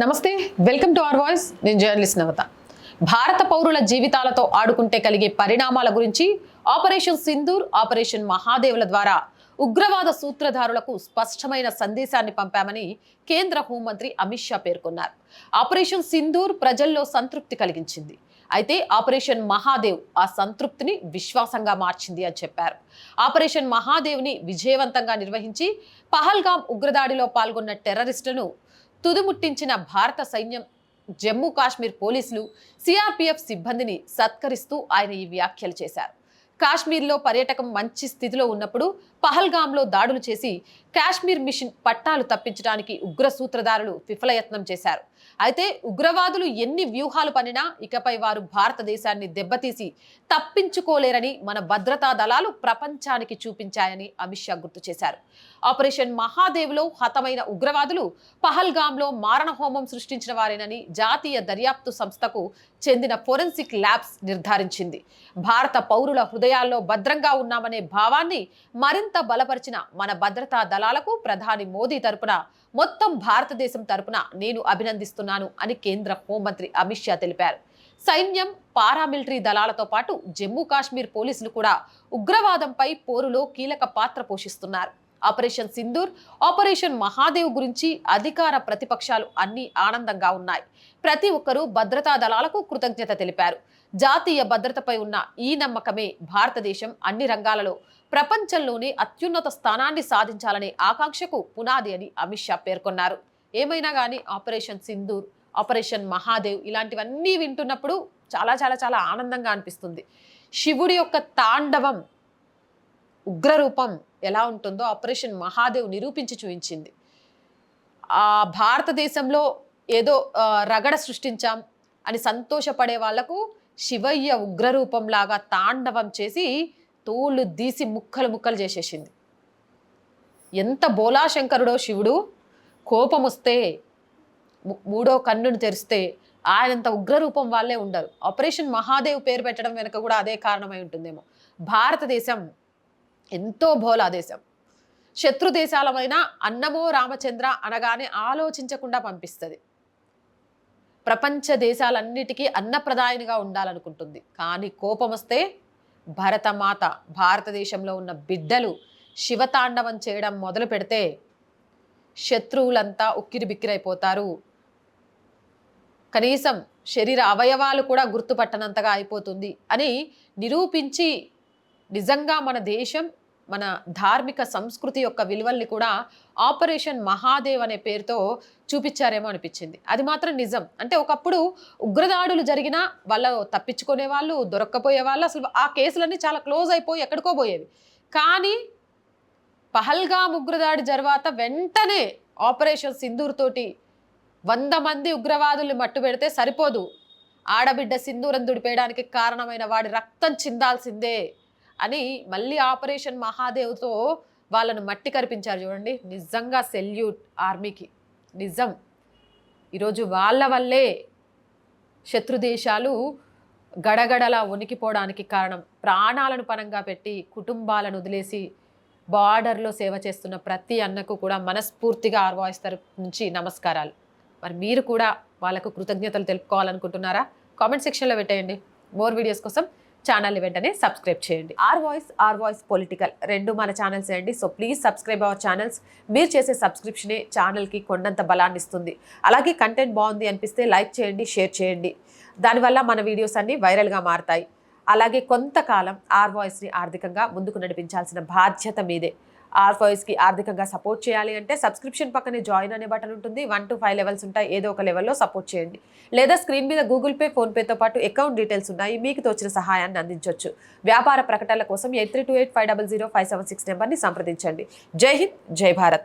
నమస్తే, welcome to our voice. నేను journalist నవత. భారత పౌరుల జీవితాలతో ఆడుకుంటే కలిగే పరిణామాల గురించి ఆపరేషన్ సింధూర్, ఆపరేషన్ మహాదేవ్ల ద్వారా ఉగ్రవాద సూత్రధారులకు స్పష్టమైన సందేశాన్ని పంపామని కేంద్ర హోంమంత్రి అమిత్ షా పేర్కొన్నారు. ఆపరేషన్ సింధూర్ ప్రజల్లో సంతృప్తి కలిగించింది. అయితే ఆపరేషన్ మహాదేవ్ ఆ సంతృప్తిని విశ్వాసంగా మార్చింది అని చెప్పారు. ఆపరేషన్ మహాదేవ్ని విజయవంతంగా నిర్వహించి పహల్గాం ఉగ్రదాడిలో పాల్గొన్న టెర్రరిస్టులను తుదిముట్టించిన భారత సైన్యం, జమ్మూ కాశ్మీర్ పోలీసులు, సిఆర్పిఎఫ్ సిబ్బందిని సత్కరిస్తూ ఆయన ఈ వ్యాఖ్యలు చేశారు. కాశ్మీర్లో పర్యాటకం మంచి స్థితిలో ఉన్నప్పుడు పహల్గాంలో దాడులు చేసి కాశ్మీర్ మిషన్ పట్టాలు తప్పించడానికి ఉగ్ర సూత్రధారులు విఫలయత్నం చేశారు. అయితే ఉగ్రవాదులు ఎన్ని వ్యూహాలు పనినా ఇకపై వారు భారతదేశాన్ని దెబ్బతీసి తప్పించుకోలేరని మన భద్రతా దళాలు ప్రపంచానికి చూపించాయని అమిత్ షా గుర్తు చేశారు. ఆపరేషన్ మహాదేవ్లో హతమైన ఉగ్రవాదులు పహల్గాంలో మారణహోమం సృష్టించిన వారేనని జాతీయ దర్యాప్తు సంస్థకు చెందిన ఫోరెన్సిక్ ల్యాబ్స్ నిర్ధారించింది. భారత పౌరుల హృదయాల్లో భద్రంగా ఉన్నామనే భావాన్ని మరింత బలపరిచిన మన భద్రతా దళాలకు ప్రధాని మోదీ తరపున, మొత్తం భారతదేశం తరపున నేను అభినందిస్తున్నాను అని కేంద్ర హోంమంత్రి అమిత్ షా తెలిపారు. సైన్యం, పారామిలిటరీ దళాలతో పాటు జమ్మూ కాశ్మీర్ పోలీసులు కూడా ఉగ్రవాదంపై పోరులో కీలక పాత్ర పోషిస్తున్నారు. ఆపరేషన్ సింధూర్, ఆపరేషన్ మహాదేవ్ గురించి అధికార ప్రతిపక్షాలు అన్ని ఆనందంగా ఉన్నాయి. ప్రతి ఒక్కరూ భద్రతా దళాలకు కృతజ్ఞత తెలిపారు. జాతీయ భద్రతపై ఉన్న ఈ నమ్మకమే భారతదేశం అన్ని రంగాలలో ప్రపంచంలోనే అత్యున్నత స్థానాన్ని సాధించాలనే ఆకాంక్షకు పునాది అని అమిత్ షా పేర్కొన్నారు. ఏమైనా కానీ ఆపరేషన్ సింధూర్, ఆపరేషన్ మహాదేవ్ ఇలాంటివన్నీ వింటున్నప్పుడు చాలా చాలా చాలా ఆనందంగా అనిపిస్తుంది. శివుడి యొక్క తాండవం, ఉగ్రరూపం ఎలా ఉంటుందో ఆపరేషన్ మహాదేవ్ నిరూపించి చూపించింది. భారతదేశంలో ఏదో రగడ సృష్టించాం అని సంతోషపడే వాళ్లకు శివయ్య ఉగ్రరూపంలాగా తాండవం చేసి తోళ్ళు తీసి ముక్కలు ముక్కలు చేసేసింది. ఎంత బోలాశంకరుడో శివుడు! కోపం వస్తే మూడో కన్నును తెరిస్తే ఆయనంత ఉగ్రరూపం వాళ్ళే ఉండరు. ఆపరేషన్ మహాదేవ్ పేరు పెట్టడం వెనుక కూడా అదే కారణమై ఉంటుందేమో. భారతదేశం ఎంతో భోలా దేశం. శత్రు దేశాలమైన అన్నమో రామచంద్ర అనగానే ఆలోచించకుండా పంపిస్తుంది. ప్రపంచ దేశాలన్నిటికీ అన్నప్రదాయనిగా ఉండాలనుకుంటుంది. కానీ కోపం వస్తే భరతమాత, భారతదేశంలో ఉన్న బిడ్డలు శివతాండవం చేయడం మొదలు పెడితే శత్రువులంతా ఉక్కిరి బిక్కిరైపోతారు. కనీసం శరీర అవయవాలు కూడా గుర్తుపట్టనంతగా అయిపోతుంది అని నిరూపించి, నిజంగా మన దేశం, మన ధార్మిక సంస్కృతి యొక్క విలువల్ని కూడా ఆపరేషన్ మహాదేవ్ అనే పేరుతో చూపించారేమో అనిపించింది. అది మాత్రం నిజం. అంటే ఒకప్పుడు ఉగ్రదాడులు జరిగినా వాళ్ళు తప్పించుకునే వాళ్ళు, దొరక్కపోయే వాళ్ళు, అసలు ఆ కేసులన్నీ చాలా క్లోజ్ అయిపోయి ఎక్కడికో పోయేవి. కానీ పహల్గాం ఉగ్రదాడి తర్వాత వెంటనే ఆపరేషన్ సింధూర్ తోటి 100 మంది ఉగ్రవాదుల్ని మట్టు పెడితే సరిపోదు, ఆడబిడ్డ సింధూరం దుడిపేయడానికి కారణమైన వాడి రక్తం చిందాల్సిందే అని మళ్ళీ ఆపరేషన్ మహాదేవ్తో వాళ్ళను మట్టి కరిపించారు. చూడండి, నిజంగా సెల్యూట్ ఆర్మీకి. నిజం, ఈరోజు వాళ్ళ వల్లే శత్రు దేశాలు గడగడలా వణికిపోవడానికి కారణం. ప్రాణాలను పణంగా పెట్టి కుటుంబాలను వదిలేసి బార్డర్లో సేవ చేస్తున్న ప్రతి అన్నకు కూడా మనస్ఫూర్తిగా ఆర్ వాయిస్ తరపు నుంచి నమస్కారాలు. మరి మీరు కూడా వాళ్ళకు కృతజ్ఞతలు తెలుపుకోవాలనుకుంటున్నారా? కామెంట్ సెక్షన్లో పెట్టేయండి. మోర్ వీడియోస్ కోసం ఛానల్ని వెంటనే సబ్స్క్రైబ్ చేయండి. ఆర్ వాయిస్ పొలిటికల్ రెండు మన ఛానల్స్ అండి. So please subscribe our channels. మీరు చేసే సబ్స్క్రిప్షనే ఛానల్కి కొండంత బలాన్ని ఇస్తుంది. అలాగే కంటెంట్ బాగుంది అనిపిస్తే లైక్ చేయండి, షేర్ చేయండి. దానివల్ల మన వీడియోస్ అన్నీ వైరల్గా మారుతాయి. అలాగే కొంతకాలం ఆర్ వాయిస్ని ఆర్థికంగా ముందుకు నడిపించాల్సిన బాధ్యత మీదే. ఆర్ వాయిస్కి ఆర్థికంగా సపోర్ట్ చేయాలి అంటే సబ్స్క్రిప్షన్ పక్కనే జాయిన్ అనే బటన్ ఉంటుంది. 1 to 5 లెవెల్స్ ఉంటాయి. ఏదో ఒక లెవెల్లో సపోర్ట్ చేయండి. లేదా స్క్రీన్ మీద గూగుల్ పే, ఫోన్పేతో పాటు అకౌంట్ డీటెయిల్స్ ఉన్నాయి. మీకు తోచిన సహాయాన్ని అందించవచ్చు. వ్యాపార ప్రకటనల కోసం 8328500576 నెంబర్ని సంప్రదించండి. జై హింద్, జై భారత్.